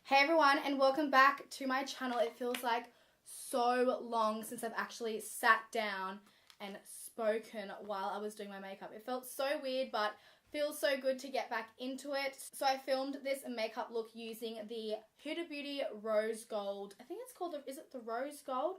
Hey everyone, and welcome back to my channel. It feels like so long since I've actually sat down and spoken while I was doing my makeup. It felt so weird, but feels so good to get back into it. So I filmed this makeup look using the Huda Beauty Rose Gold, I think it's called, is it the Rose Gold?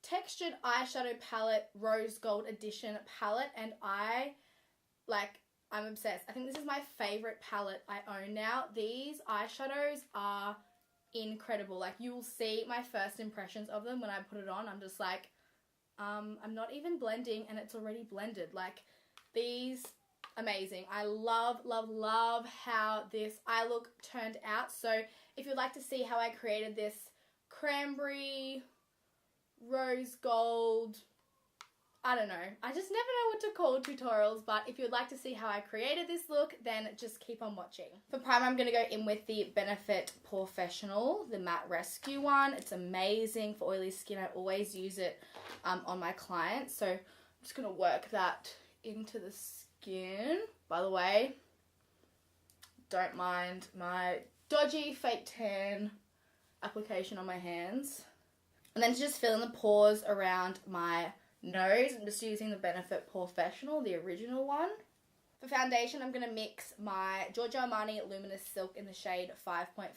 Textured Eyeshadow Palette Rose Gold Edition palette, and I'm obsessed. I think this is my favorite palette I own now. These eyeshadows are incredible. Like, you will see my first impressions of them when I put it on. I'm just like, I'm not even blending and it's already blended. Like, these, amazing. I love, love, love how this eye look turned out. So if you'd like to see how I created this cranberry, rose gold, I don't know. I just never know what to call tutorials, but if you'd like to see how I created this look, then just keep on watching. For primer, I'm going to go in with the Benefit Professional, the Matte Rescue one. It's amazing for oily skin. I always use it on my clients. So I'm just going to work that into the skin. By the way, don't mind my dodgy fake tan application on my hands. And then to just fill in the pores around my nose, I'm just using the Benefit Professional, the original one. For foundation, I'm going to mix my Giorgio Armani Luminous Silk in the shade 5.5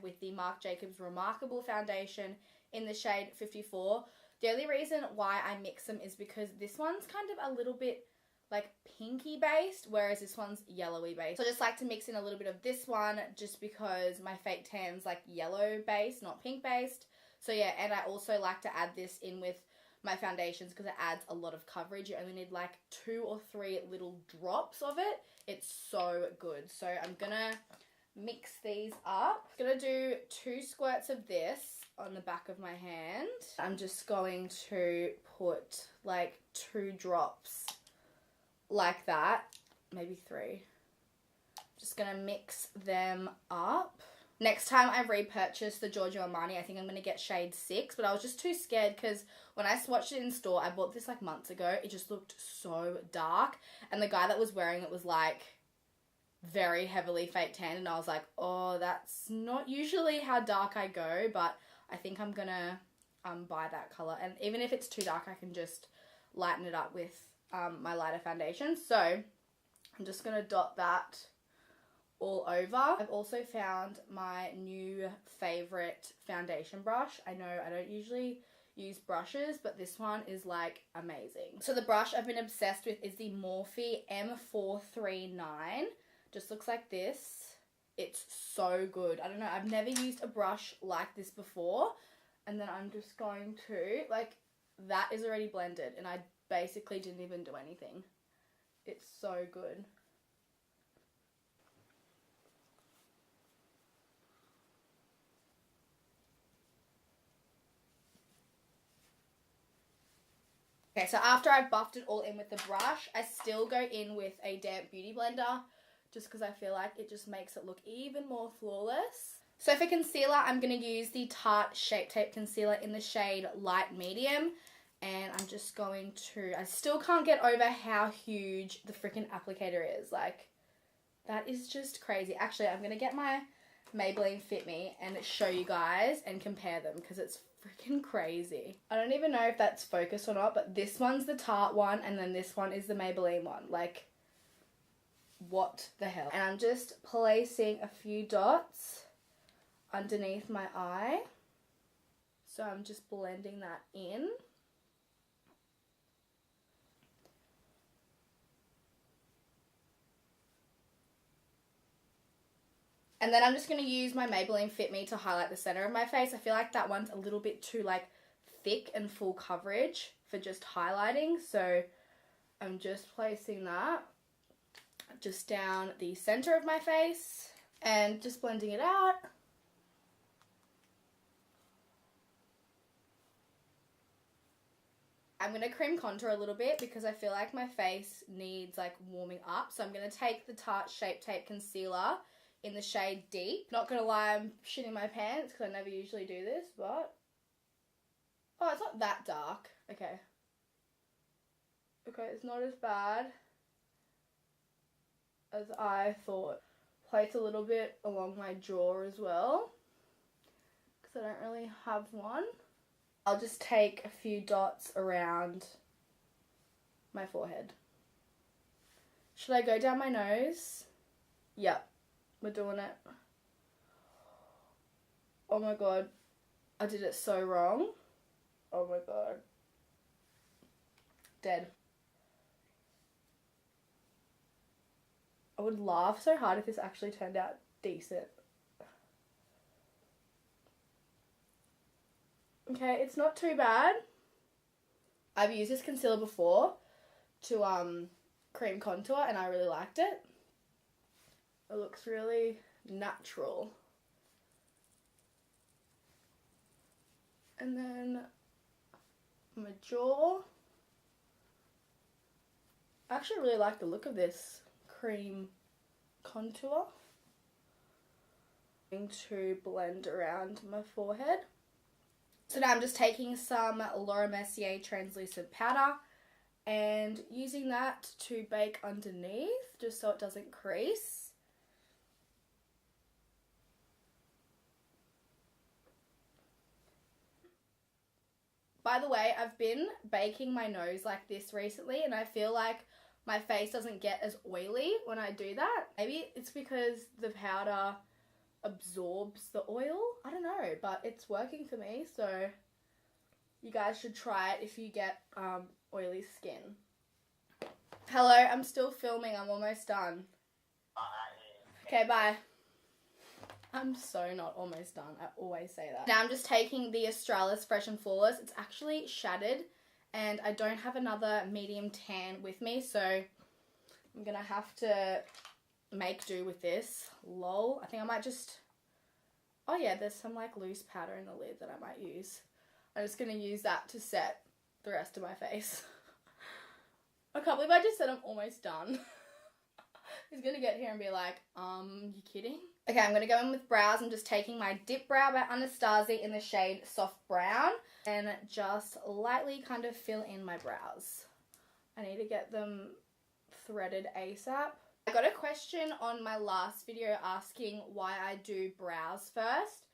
with the Marc Jacobs Remarkable Foundation in the shade 54. The only reason why I mix them is because this one's kind of a little bit like pinky based, whereas this one's yellowy based. So I just like to mix in a little bit of this one just because my fake tan's like yellow based, not pink based. So yeah, and I also like to add this in with my foundations because it adds a lot of coverage. You only need like 2 or 3 little drops of it. It's so good. So I'm gonna mix these up. I'm gonna do 2 squirts of this on the back of my hand. I'm just going to put like 2 drops like that, maybe 3. Just gonna mix them up. Next time I repurchase the Giorgio Armani, I think I'm going to get shade 6, but I was just too scared because when I swatched it in store, I bought this like months ago. It just looked so dark, and the guy that was wearing it was like very heavily fake tan, and I was like, oh, that's not usually how dark I go, but I think I'm going to buy that color. And even if it's too dark, I can just lighten it up with my lighter foundation. So I'm just going to dot that all over. I've also found my new favorite foundation brush. I know I don't usually use brushes, but this one is like amazing. So the brush I've been obsessed with is the Morphe M439. Just looks like this. It's so good. I don't know, I've never used a brush like this before. And then I'm just going to, like, that is already blended and I basically didn't even do anything. It's so good. Okay, so after I've buffed it all in with the brush, I still go in with a damp beauty blender just because I feel like it just makes it look even more flawless. So for concealer, I'm going to use the Tarte Shape Tape Concealer in the shade Light Medium. And I'm just going to, I still can't get over how huge the freaking applicator is. Like, that is just crazy. Actually, I'm going to get my Maybelline Fit Me and show you guys and compare them because it's freaking crazy. I don't even know if that's focused or not, but this one's the Tarte one and then this one is the Maybelline one. Like, what the hell? And I'm just placing a few dots underneath my eye. So I'm just blending that in. And then I'm just going to use my Maybelline Fit Me to highlight the center of my face. I feel like that one's a little bit too like thick and full coverage for just highlighting. So I'm just placing that just down the center of my face and just blending it out. I'm going to cream contour a little bit because I feel like my face needs like warming up. So I'm going to take the Tarte Shape Tape Concealer in the shade Deep. Not gonna lie, I'm shitting my pants because I never usually do this, but oh, it's not that dark. Okay, it's not as bad as I thought. Place a little bit along my jaw as well. because I don't really have one. I'll just take a few dots around my forehead. Should I go down my nose? Yep, we're doing it. Oh my god, I did it so wrong. Oh my god. Dead. I would laugh so hard if this actually turned out decent. Okay, it's not too bad. I've used this concealer before to cream contour and I really liked it. It looks really natural. And then my jaw. I actually really like the look of this cream contour. I'm going to blend around my forehead. So now I'm just taking some Laura Mercier translucent powder and using that to bake underneath just so it doesn't crease. By the way, I've been baking my nose like this recently and I feel like my face doesn't get as oily when I do that. Maybe it's because the powder absorbs the oil. I don't know, but it's working for me, so you guys should try it if you get oily skin. Hello, I'm still filming. I'm almost done. Okay, bye. I'm so not almost done. I always say that. Now I'm just taking the Australis Fresh and Flawless. It's actually shattered and I don't have another medium tan with me, so I'm gonna have to make do with this. Lol. I think I might just... Oh yeah, there's some like loose powder in the lid that I might use. I'm just gonna use that to set the rest of my face. I can't believe I just said I'm almost done. He's gonna get here and be like, you kidding? Okay, I'm gonna go in with brows. I'm just taking my Dip Brow by Anastasia in the shade Soft Brown and just lightly kind of fill in my brows. I need to get them threaded ASAP. I got a question on my last video asking why I do brows first.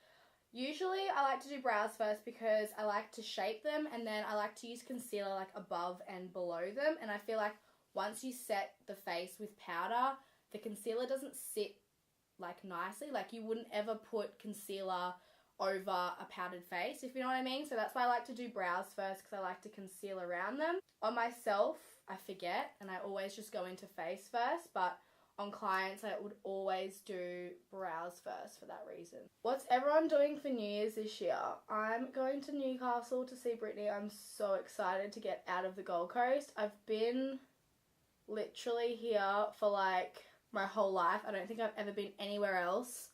Usually I like to do brows first because I like to shape them and then I like to use concealer like above and below them, and I feel like once you set the face with powder, the concealer doesn't sit like nicely. Like you wouldn't ever put concealer over a powdered face, if you know what I mean. So that's why I like to do brows first, because I like to conceal around them. On myself, I forget and I always just go into face first, but on clients I would always do brows first for that reason. What's everyone doing for New Year's this year? I'm going to Newcastle to see Brittany. I'm so excited to get out of the Gold Coast. I've been literally here for like my whole life. I don't think I've ever been anywhere else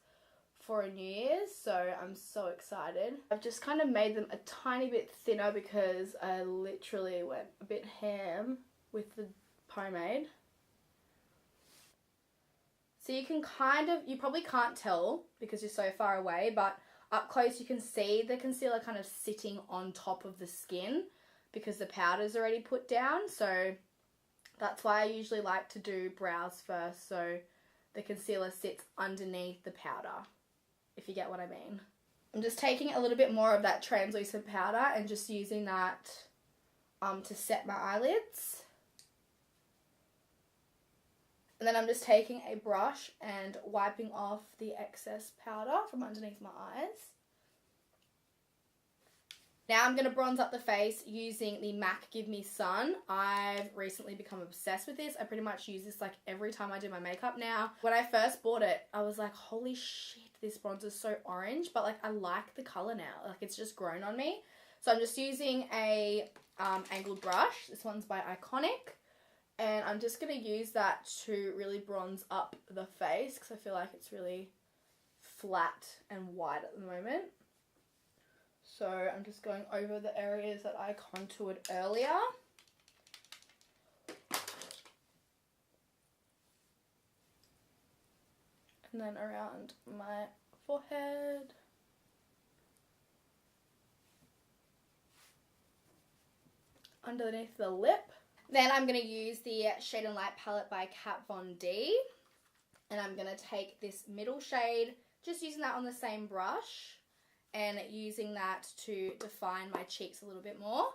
for a New Year's, so I'm so excited. I've just kind of made them a tiny bit thinner because I literally went a bit ham with the pomade. So you can kind of, you probably can't tell because you're so far away, but up close you can see the concealer kind of sitting on top of the skin because the powder's already put down. So that's why I usually like to do brows first, so the concealer sits underneath the powder, if you get what I mean. I'm just taking a little bit more of that translucent powder and just using that to set my eyelids. And then I'm just taking a brush and wiping off the excess powder from underneath my eyes. Now I'm going to bronze up the face using the MAC Give Me Sun. I've recently become obsessed with this. I pretty much use this like every time I do my makeup now. When I first bought it, I was like, holy shit, this bronzer is so orange. But like I like the colour now. Like it's just grown on me. So I'm just using a angled brush. This one's by Iconic. And I'm just going to use that to really bronze up the face because I feel like it's really flat and white at the moment. So I'm just going over the areas that I contoured earlier. And then around my forehead. Underneath the lip. Then I'm going to use the Shade and Light palette by Kat Von D. And I'm going to take this middle shade, just using that on the same brush. and using that to define my cheeks a little bit more.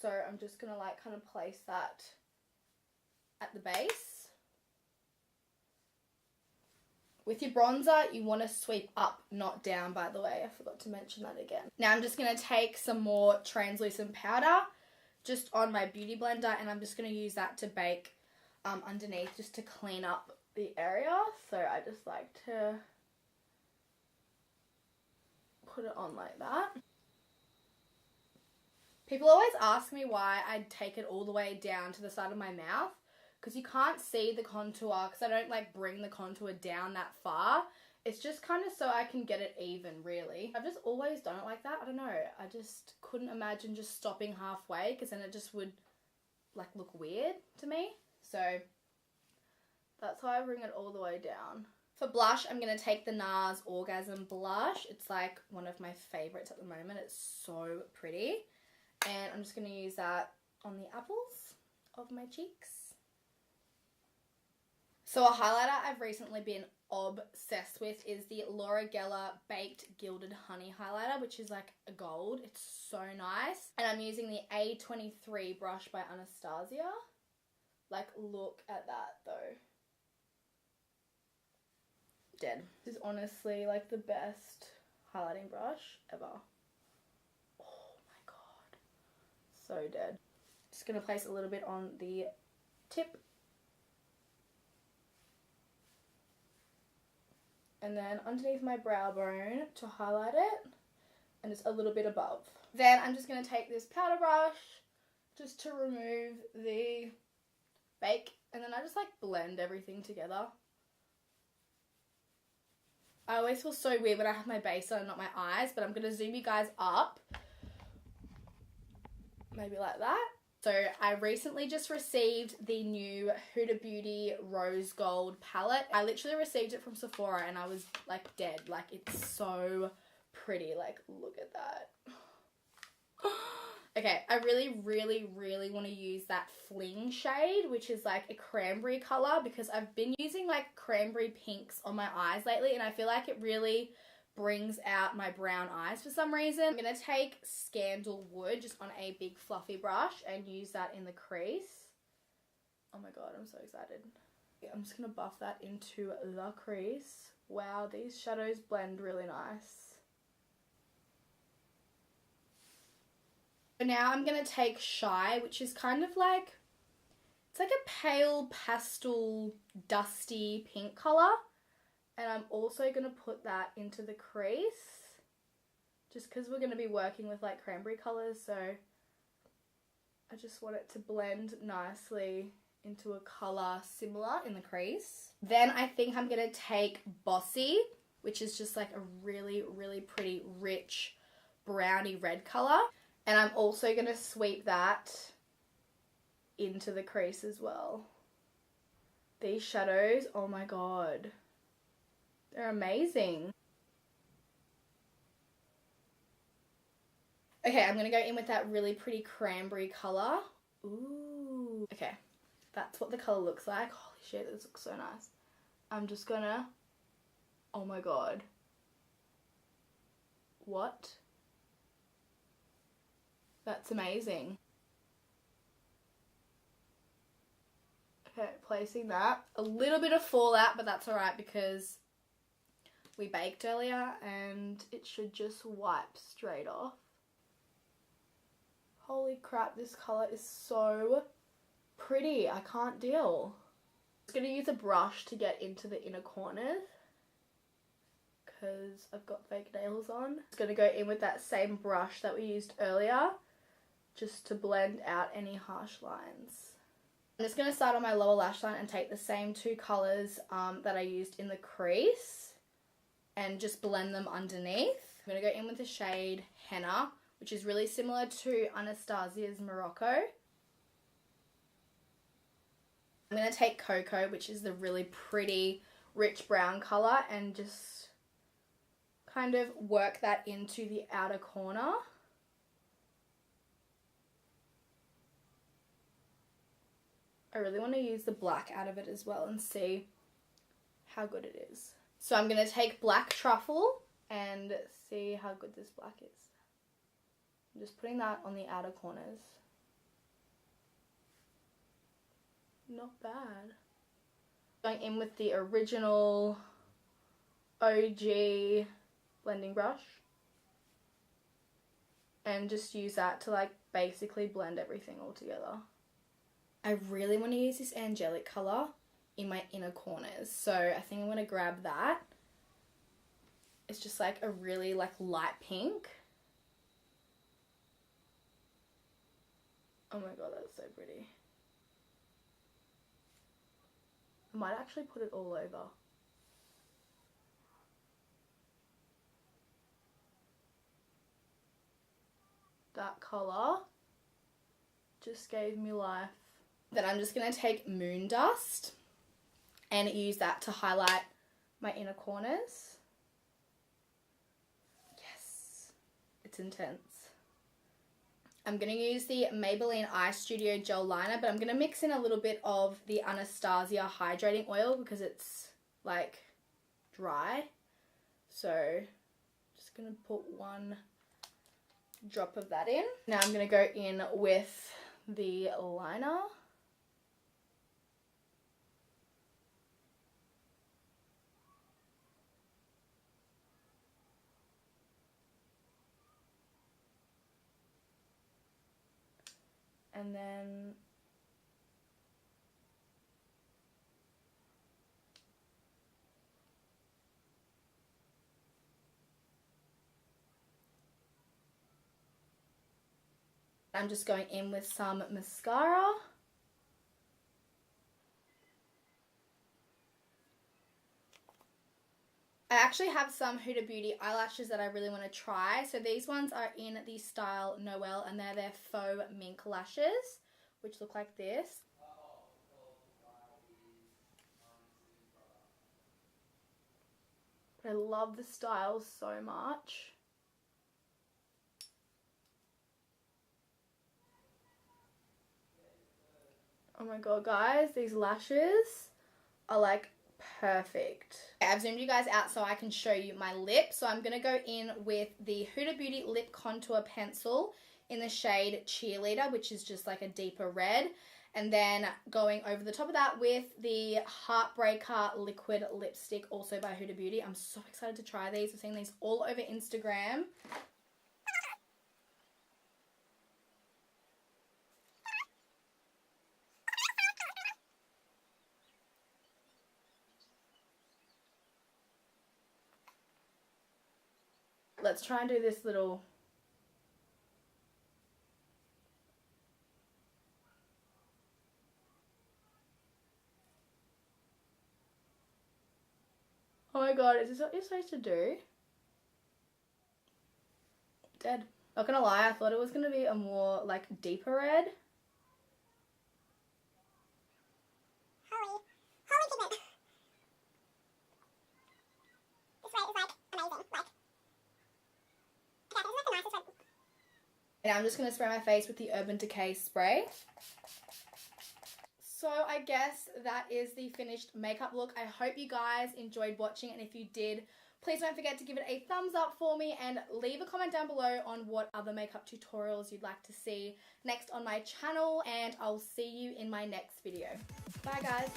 So I'm just going to like kind of place that at the base. With your bronzer, you want to sweep up, not down, by the way. I forgot to mention that again. Now I'm just going to take some more translucent powder just on my beauty blender, and I'm just going to use that to bake underneath, just to clean up the area. So I just like to put it on like that. People always ask me why I take it all the way down to the side of my mouth, because you can't see the contour, because I don't like bring the contour down that far. It's just kind of so I can get it even, really. I've just always done it like that. I don't know. I just couldn't imagine just stopping halfway, because then it just would like look weird to me. So that's why I bring it all the way down. For blush, I'm going to take the NARS Orgasm Blush. It's like one of my favorites at the moment. It's so pretty. And I'm just going to use that on the apples of my cheeks. So a highlighter I've recently been obsessed with is the Laura Geller Baked Gilded Honey highlighter, which is like a gold. It's so nice. And I'm using the A23 brush by Anastasia. Like, look at that though. Dead. This is honestly like the best highlighting brush ever. Oh my god. So dead. Just going to place a little bit on the tip. And then underneath my brow bone to highlight it, and just a little bit above. Then I'm just going to take this powder brush just to remove the bake, and then I just like blend everything together. I always feel so weird when I have my base on and not my eyes, but I'm going to zoom you guys up. Maybe like that. So I recently just received the new Huda Beauty Rose Gold palette. I literally received it from Sephora and I was like dead. Like, it's so pretty. Like, look at that. Okay, I really, really, really want to use that Fling shade, which is like a cranberry color, because I've been using like cranberry pinks on my eyes lately and I feel like it really brings out my brown eyes for some reason. I'm going to take Scandalwood just on a big fluffy brush and use that in the crease. Oh my god, I'm so excited. Yeah, I'm just going to buff that into the crease. Wow, these shadows blend really nice. So now I'm going to take Shy, which is kind of like, it's like a pale pastel dusty pink colour. And I'm also going to put that into the crease, just because we're going to be working with like cranberry colours, so I just want it to blend nicely into a colour similar in the crease. Then I think I'm going to take Bossy, which is just like a really, really pretty rich browny red colour. And I'm also going to sweep that into the crease as well. These shadows, oh my god. They're amazing. Okay, I'm going to go in with that really pretty cranberry colour. Ooh. Okay, that's what the colour looks like. Holy shit, this looks so nice. I'm just going to... Oh my god. What? That's amazing. Okay, placing that. A little bit of fallout, but that's alright because we baked earlier and it should just wipe straight off. Holy crap, this colour is so pretty. I can't deal. I'm just going to use a brush to get into the inner corners because I've got fake nails on. Just going to go in with that same brush that we used earlier just to blend out any harsh lines. I'm just going to start on my lower lash line and take the same two colours that I used in the crease and just blend them underneath. I'm going to go in with the shade Henna, which is really similar to Anastasia's Morocco. I'm going to take Cocoa, which is the really pretty rich brown colour, and just kind of work that into the outer corner. I really want to use the black out of it as well and see how good it is. So I'm going to take Black Truffle and see how good this black is. I'm just putting that on the outer corners. Not bad. Going in with the original OG blending brush. And just use that to like basically blend everything all together. I really want to use this angelic colour in my inner corners. So I think I'm going to grab that. It's just like a really like light pink. Oh my god, that's so pretty. I might actually put it all over. That colour just gave me life. Then I'm just going to take Moon Dust and use that to highlight my inner corners. Yes, it's intense. I'm going to use the Maybelline Eye Studio Gel Liner, but I'm going to mix in a little bit of the Anastasia Hydrating Oil because it's like dry. So just going to put one drop of that in. Now I'm going to go in with the liner. And then I'm just going in with some mascara. I actually have some Huda Beauty eyelashes that I really want to try. So these ones are in the style Noelle and they're their faux mink lashes, which look like this. But I love the style so much. Oh my god, guys, these lashes are like perfect. Okay, I've zoomed you guys out so I can show you my lip. So I'm going to go in with the Huda Beauty Lip Contour Pencil in the shade Cheerleader, which is just like a deeper red. And then going over the top of that with the Heartbreaker Liquid Lipstick, also by Huda Beauty. I'm so excited to try these. I've seen these all over Instagram. Let's try and do this little... Oh my god, is this what you're supposed to do? Dead. Not gonna lie, I thought it was gonna be a more like deeper red. Holy pigment. This red is like amazing. Like, okay, this is like the nicest red. And I'm just gonna spray my face with the Urban Decay spray. So I guess that is the finished makeup look. I hope you guys enjoyed watching, and if you did, please don't forget to give it a thumbs up for me and leave a comment down below on what other makeup tutorials you'd like to see next on my channel, and I'll see you in my next video. Bye guys.